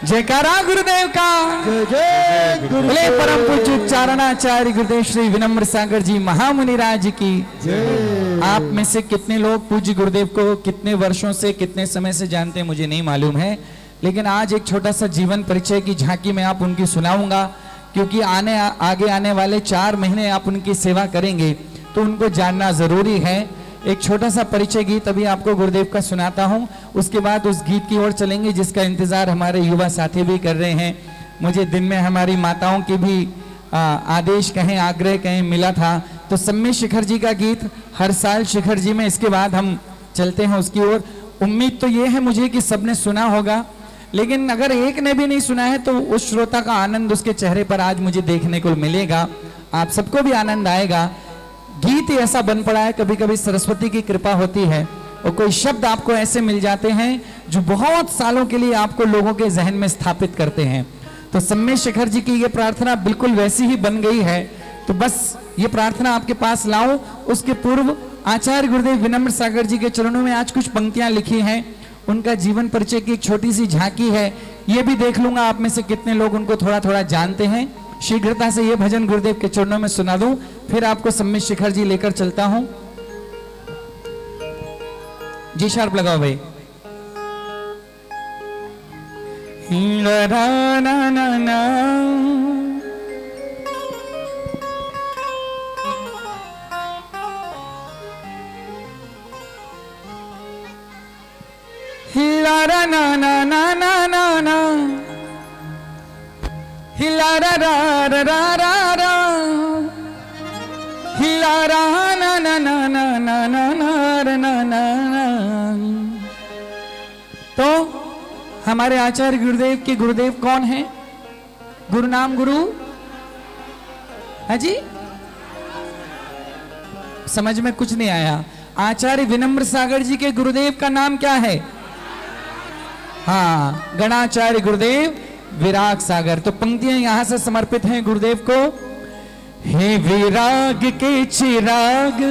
जयकारा गुरुदेव का। जय जय बोले परम पूज्य उच्चारणाचार्य गुरुदेव श्री विनम्र सागर जी महामुनि राज की जय। आप में से कितने लोग पूज्य गुरुदेव को कितने वर्षों से कितने समय से जानते हैं मुझे नहीं मालूम है, लेकिन आज एक छोटा सा जीवन परिचय की झांकी मैं आप उनकी सुनाऊंगा, क्योंकि आगे आने वाले 4 महीने आप उनकी सेवा करेंगे तो उनको जानना जरूरी है। एक छोटा सा परिचय गीत अभी आपको गुरुदेव का सुनाता हूं, उसके बाद उस गीत की ओर चलेंगे जिसका इंतजार हमारे युवा साथी भी कर रहे हैं। मुझे दिन में हमारी माताओं की भी आदेश कहें आग्रह कहें मिला था, तो सम्मी शिखर जी का गीत हर साल शिखर जी में, इसके बाद हम चलते हैं उसकी ओर। उम्मीद तो ये है मुझे कि सबने सुना होगा, लेकिन अगर एक ने भी नहीं सुना है तो उस श्रोता का आनंद उसके चेहरे पर आज मुझे देखने को मिलेगा, आप सबको भी आनंद आएगा। गीत ही ऐसा बन पड़ा है, कभी कभी सरस्वती की कृपा होती है और कोई शब्द आपको ऐसे मिल जाते हैं जो बहुत सालों के लिए आपको लोगों के जहन में स्थापित करते हैं। तो सम्मी शिखर जी की ये प्रार्थना बिल्कुल वैसी ही बन गई है, तो बस ये प्रार्थना आपके पास लाऊं। उसके पूर्व आचार्य गुरुदेव विनम्र सागर जी के चरणों में आज कुछ पंक्तियां लिखी हैं, उनका जीवन परिचय की एक छोटी सी झांकी है, ये भी देख लूंगा आप में से कितने लोग उनको थोड़ा थोड़ा जानते हैं। शीघ्रता से ये भजन गुरुदेव के चरणों में सुना दूं, फिर आपको सम्मी शिखर जी लेकर चलता हूं। जी शार्प लगाओ भाई। ना ना ना ना हिलारा ना ना ना ना ना ना हिलारा रा रा रा रा रा हिलारा ना ना ना ना ना ना ना ना ना। तो हमारे आचार्य गुरुदेव के गुरुदेव कौन है? गुरु नाम गुरु है जी, समझ में कुछ नहीं आया। आचार्य विनम्र सागर जी के गुरुदेव का नाम क्या है? हाँ, गणाचार्य गुरुदेव विराग सागर। तो पंक्तियां यहां से समर्पित हैं गुरुदेव को। हे विराग के चिराग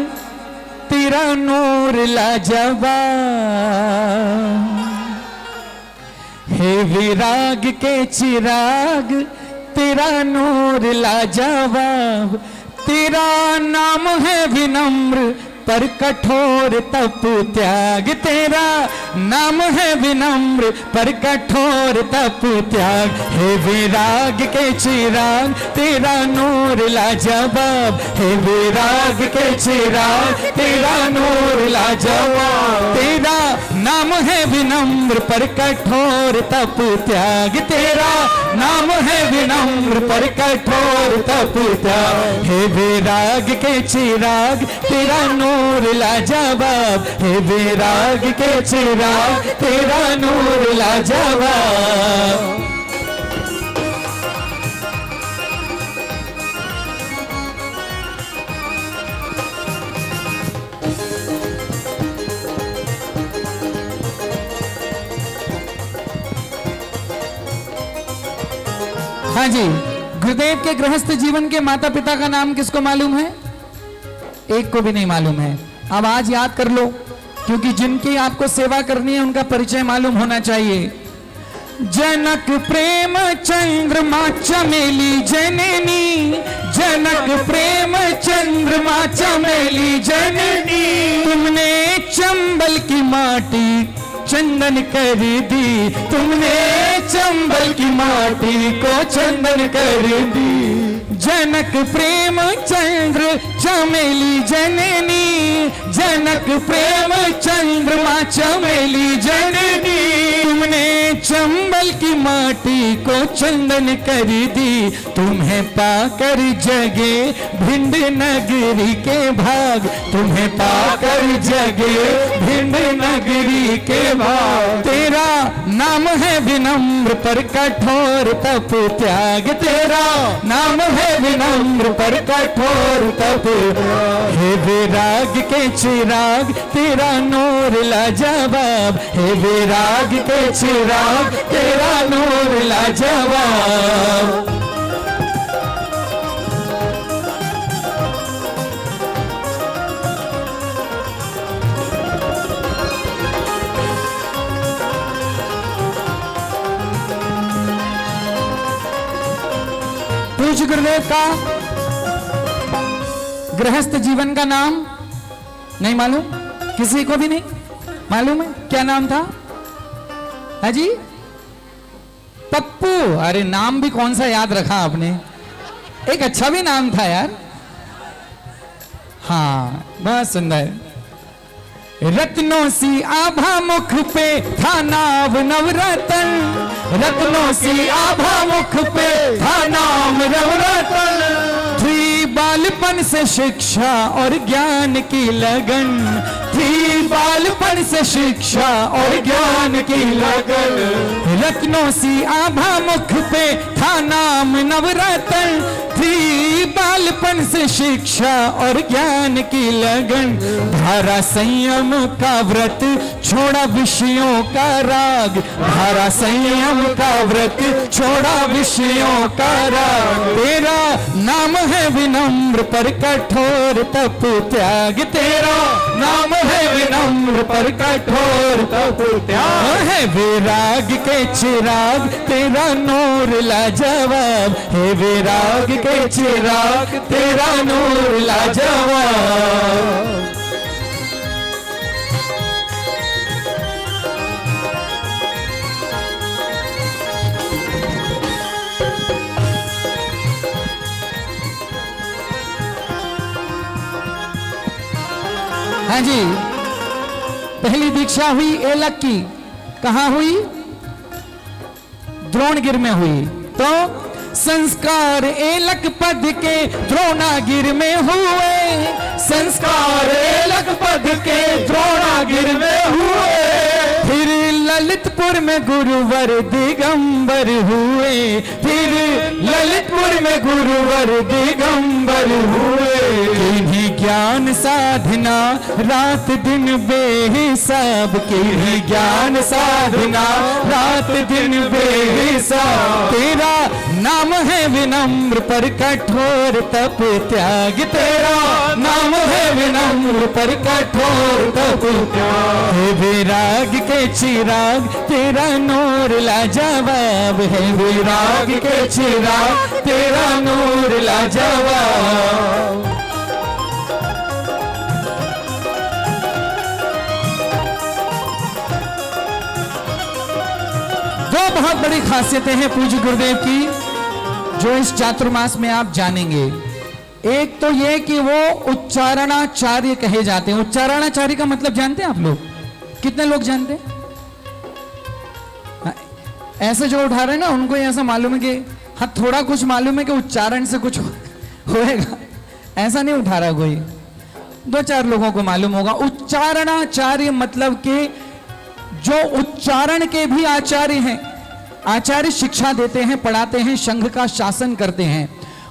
तेरा नूर लाजवाब, हे विराग के चिराग तेरा नूर लाजवाब, तेरा नाम है विनम्र पर कठोर तप त्याग, तेरा नाम है विनम्र पर कठोर तप त्याग। हे विराग के चिराग तेरा नूर लाजवाब, हे विराग के चिराग तेरा नूर लाजवाब, तेरा नाम है विनम्र पर कठोर तप त्याग, तेरा नाम है विनम्र पर कठोर तप त्याग। हे विराग के चिराग तेरा नूर लाजवाब, हे विराग के चिराग तेरा नूर लाजवाब। हाँ जी, गुरुदेव के गृहस्थ जीवन के माता पिता का नाम किसको मालूम है? एक को भी नहीं मालूम है। अब आज याद कर लो, क्योंकि जिनकी आपको सेवा करनी है उनका परिचय मालूम होना चाहिए। जनक प्रेम चंद्रमा चमेली जननी, जनक प्रेम चंद्रमा चमेली जननी, तुमने चंबल की माटी चंदन कर दी, तुमने चंबल की माटी को चंदन कर दी। जनक प्रेम चंद्र चमेली जननी, जनक प्रेम चंद्रमा चमेली जननी, तुमने चंबल की माटी को चंदन कर दी। तुम्हें पाकर जगे भिंड नगरी के भाग, तुम्हें पाकर जगे भिंड नगरी के भाग, तेरा नाम है विनम्र पर कठोर तप त्याग, तेरा नाम है विनम्र पर कठोर तप। हे विराग के चिराग तेरा नूर लाजवाब, हे विराग के चिराग तेरा नूर लाजवाब। पूज्य गुरुदेव का गृहस्थ जीवन का नाम नहीं मालूम? किसी को भी नहीं मालूम है? क्या नाम था? है जी? पप्पू। अरे नाम भी कौन सा याद रखा आपने, एक अच्छा भी नाम था यार। हाँ, बहुत सुंदर। रत्नों सी आभा मुख पे था नाम नवरतन, रत्नों सी आभा मुख पे था नाम नवरतन। थी बालपन से शिक्षा और ज्ञान की लगन, थी बालपन से शिक्षा और ज्ञान की लगन। रत्नों सी आभा मुख पे था नाम नवरतन, थी बालपन से शिक्षा और ज्ञान की लगन। धारा संयम का व्रत छोड़ा विषयों का राग, धारा संयम का व्रत छोड़ा विषयों का राग। तेरा नाम है विनम्र पर कठोर तप त्याग, तेरा नाम है विनम्र पर कठोर तप त्याग। है विराग के चिराग तेरा नूर लाजवाब, है विराग के चिराग तेरा नूर लाजवाब। हाँ जी, पहली दीक्षा हुई एलक की, कहां हुई? द्रोणगिर में हुई। तो संस्कार एलक पद के द्रोणागिर में हुए, संस्कार एलक पद के द्रोणागिर में हुए। फिर ललितपुर में गुरुवर दिगंबर हुए, फिर ललितपुर में गुरुवर दिगंबर हुए। किन्हीं ज्ञान साधना रात दिन बेहिसाब, किन्हीं ज्ञान साधना रात दिन बेहिसाब। तेरा नाम है विनम्र पर कठोर तप त्याग, तेरा नाम है विनम्र पर कठोर तप त्याग। है विराग के चिराग तेरा नूर लाजवाब, है विराग के चिराग तेरा नूर लाजवाब। दो बहुत बड़ी खासियतें हैं पूज्य गुरुदेव की जो इस चातुर्मास में आप जानेंगे। एक तो ये कि वो उच्चारणाचार्य कहे जाते हैं। उच्चारणाचार्य का मतलब जानते हैं आप लोग? कितने लोग जानते हैं? ऐसे जो उठा रहे हैं ना उनको ऐसा मालूम है कि हाँ थोड़ा कुछ मालूम है कि उच्चारण से कुछ होएगा, ऐसा नहीं उठा रहा कोई। दो चार लोगों को मालूम होगा। उच्चारणाचार्य मतलब कि जो उच्चारण के भी आचार्य हैं। आचार्य शिक्षा देते हैं, पढ़ाते हैं, संघ का शासन करते हैं।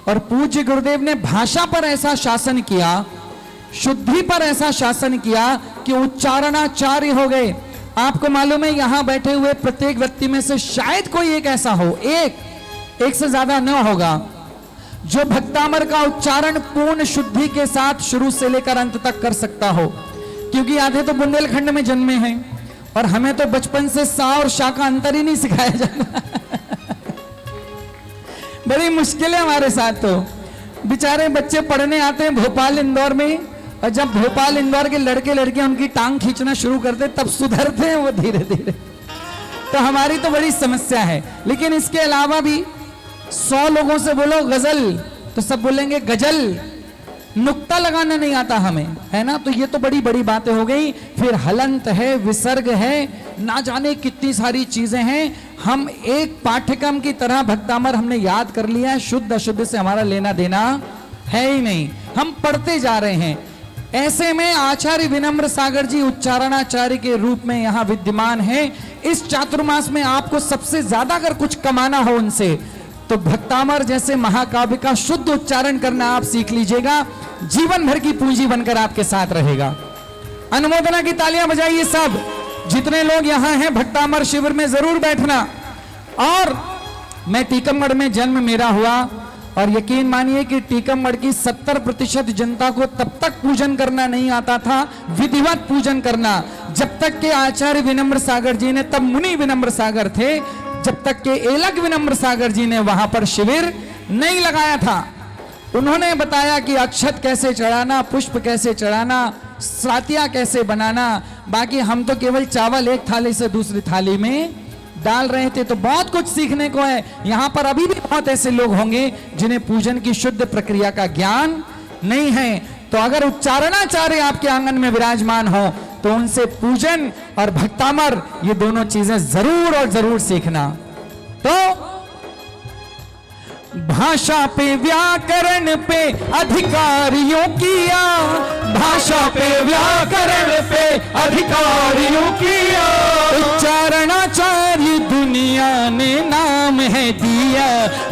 और पूज्य गुरुदेव ने भाषा पर ऐसा शासन किया, शुद्धि पर ऐसा शासन किया कि उच्चारणाचार्य हो गए। आपको मालूम है यहां बैठे हुए प्रत्येक व्यक्ति में से शायद कोई एक ऐसा हो, एक से ज्यादा न होगा, जो भक्तामर का उच्चारण पूर्ण शुद्धि के साथ शुरू से लेकर अंत तक कर सकता हो। क्योंकि आधे तो बुंदेलखंड में जन्मे हैं और हमें तो बचपन से सा और शा का अंतर ही नहीं सिखाया जाता। बड़ी मुश्किल है हमारे साथ। तो बेचारे बच्चे पढ़ने आते हैं भोपाल इंदौर में, और जब भोपाल इंदौर के लड़के लड़कियां उनकी टांग खींचना शुरू करते तब सुधरते हैं वो धीरे धीरे। तो हमारी तो बड़ी समस्या है। लेकिन इसके अलावा भी 100 लोगों से बोलो गजल तो सब बोलेंगे गजल। नुक्ता लगाना नहीं आता हमें, है ना। तो ये तो बड़ी बड़ी बातें हो गई। फिर हलंत है, विसर्ग है, ना जाने कितनी सारी चीजें हैं। हम एक पाठ्यक्रम की तरह भक्तामर हमने याद कर लिया है। शुद्ध अशुद्ध से हमारा लेना देना है ही नहीं, हम पढ़ते जा रहे हैं। ऐसे में आचार्य विनम्र सागर जी उच्चारणाचार्य के रूप में यहां विद्यमान है। इस चातुर्मास में आपको सबसे ज्यादा अगर कुछ कमाना हो उनसे तो भक्तामर जैसे महाकाव्य का शुद्ध उच्चारण करना आप सीख लीजिएगा। जीवन भर की पूंजी बनकर आपके साथ रहेगा। अनुमोदना की तालियां बजाइए सब। जितने लोग यहां हैं भक्तामर शिविर में जरूर बैठना। और मैं टीकमगढ़ में जन्म मेरा हुआ और यकीन मानिए कि टीकमगढ़ की 70% जनता को तब तक पूजन करना नहीं आता था, विधिवत पूजन करना, जब तक के आचार्य विनम्र सागर जी ने, तब मुनि विनम्र सागर थे, जब तक के एलक विनम्र सागर जी ने वहां पर शिविर नहीं लगाया था। उन्होंने बताया कि अक्षत कैसे चढ़ाना, पुष्प कैसे चढ़ाना, सातिया कैसे बनाना। बाकी हम तो केवल चावल एक थाली से दूसरी थाली में डाल रहे थे। तो बहुत कुछ सीखने को है। यहां पर अभी भी बहुत ऐसे लोग होंगे जिन्हें पूजन की शुद्ध प्रक्रिया का ज्ञान नहीं है। तो अगर उच्चारणाचार्य आपके आंगन में विराजमान हो तो उनसे पूजन और भक्तामर ये दोनों चीजें जरूर और जरूर सीखना। तो भाषा पे व्याकरण पे अधिकारियों किया, भाषा पे व्याकरण पे अधिकारियों किया, उच्चारणाचार्य दुनिया ने नाम है दिया,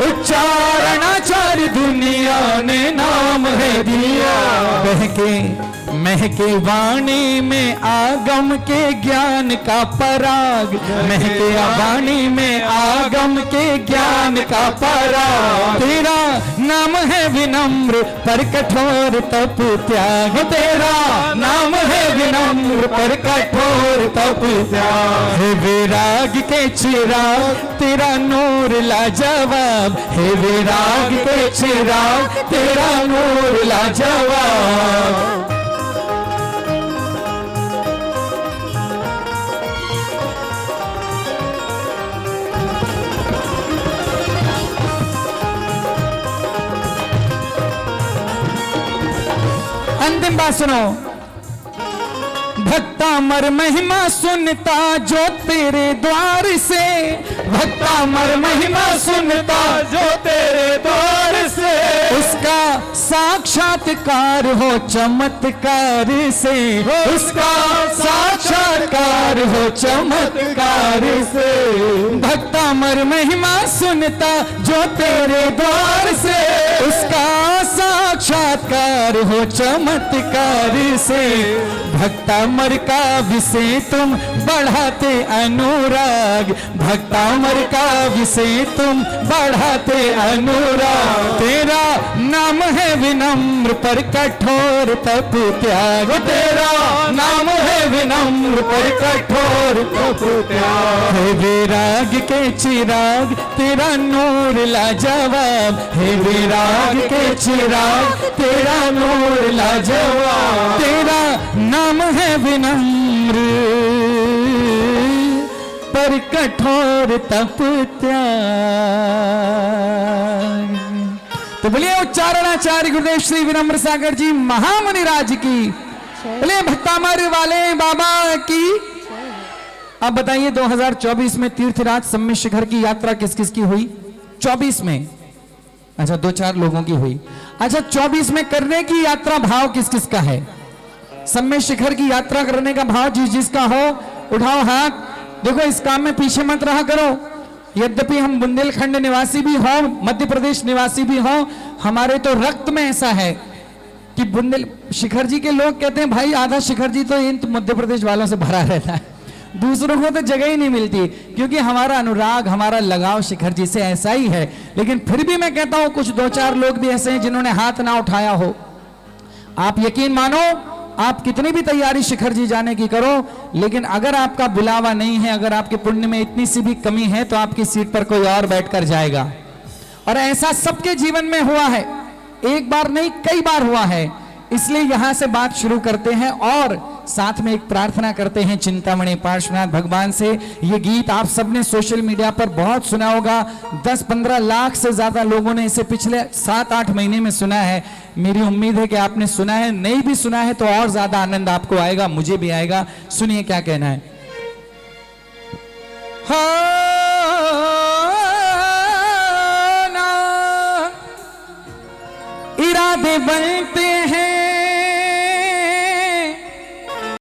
उच्चारणाचार्य दुनिया ने नाम है दिया। बहके महके वाणी में आगम के ज्ञान का पराग, महके वाणी में आगम के ज्ञान का पराग। तेरा नाम है विनम्र पर कठोर तप त्याग, तेरा नाम है विनम्र पर कठोर तप त्याग। हे विराग के चिराग तेरा नूर लाजवाब, हे विराग के चिराग तेरा नूर लाजवाब। अंतिम बात सुनो। भक्तामर महिमा सुनता जो तेरे द्वार से, भक्तामर महिमा सुनता जो तेरे द्वार से, उसका साक्षात्कार हो चमत्कार से, उसका साक्षात्कार हो चमत्कार से। भक्तामर महिमा सुनता जो तेरे द्वार से, उसका साक्षात्कार हो चमत्कार से। भक्तामर का विषय तुम बढ़ाते अनुराग, भक्तामर का विषय तुम बढ़ाते अनुराग। तेरा नाम है विनम्र पर कठोर तप त्याग, तेरा नाम है विनम्र पर कठोर तप त्याग। हे विराग के चिराग तेरा नूर लाजवाब, हे विराग के चिराग तेरा नूर लाजवाब। तेरा नाम है विनम्र पर कठोर तप त्याग। तो बोलिए उच्चारणाचार्य गुरुदेव श्री विनम्र सागर जी महामुनि राज की, बोलिए भक्तामर वाले बाबा की। अब बताइए 2024 में तीर्थराज सम्य शिखर की यात्रा किस किस की हुई? 24 में, अच्छा 2-4 लोगों की हुई। अच्छा 24 में करने की यात्रा भाव किस किस का है? सम्य शिखर की यात्रा करने का भाव जिस जिसका हो उठाओ हाथ। देखो इस काम में पीछे मत रहा करो। यद्यपि हम बुंदेलखंड निवासी भी हो, मध्य प्रदेश निवासी भी हो, हमारे तो रक्त में ऐसा है कि बुंदेल शिखर जी के लोग कहते हैं भाई आधा शिखर जी तो इन मध्य प्रदेश वालों से भरा रहता है, दूसरों को तो जगह ही नहीं मिलती, क्योंकि हमारा अनुराग हमारा लगाव शिखर जी से ऐसा ही है। लेकिन फिर भी मैं कहता हूं कुछ 2-4 लोग भी ऐसे हैं जिन्होंने हाथ ना उठाया हो। आप यकीन मानो, आप कितनी भी तैयारी शिखर जी जाने की करो, लेकिन अगर आपका बुलावा नहीं है, अगर आपके पुण्य में इतनी सी भी कमी है, तो आपकी सीट पर कोई और बैठकर जाएगा। और ऐसा सबके जीवन में हुआ है, एक बार नहीं कई बार हुआ है। इसलिए यहां से बात शुरू करते हैं और साथ में एक प्रार्थना करते हैं चिंतामणि पार्श्वनाथ भगवान से। ये गीत आप सबने सोशल मीडिया पर बहुत सुना होगा। 10-15 लाख से ज्यादा लोगों ने इसे पिछले 7-8 महीने में सुना है। मेरी उम्मीद है कि आपने सुना है, नहीं भी सुना है तो और ज्यादा आनंद आपको आएगा, मुझे भी आएगा। सुनिए क्या कहना है। इरादे बनते हैं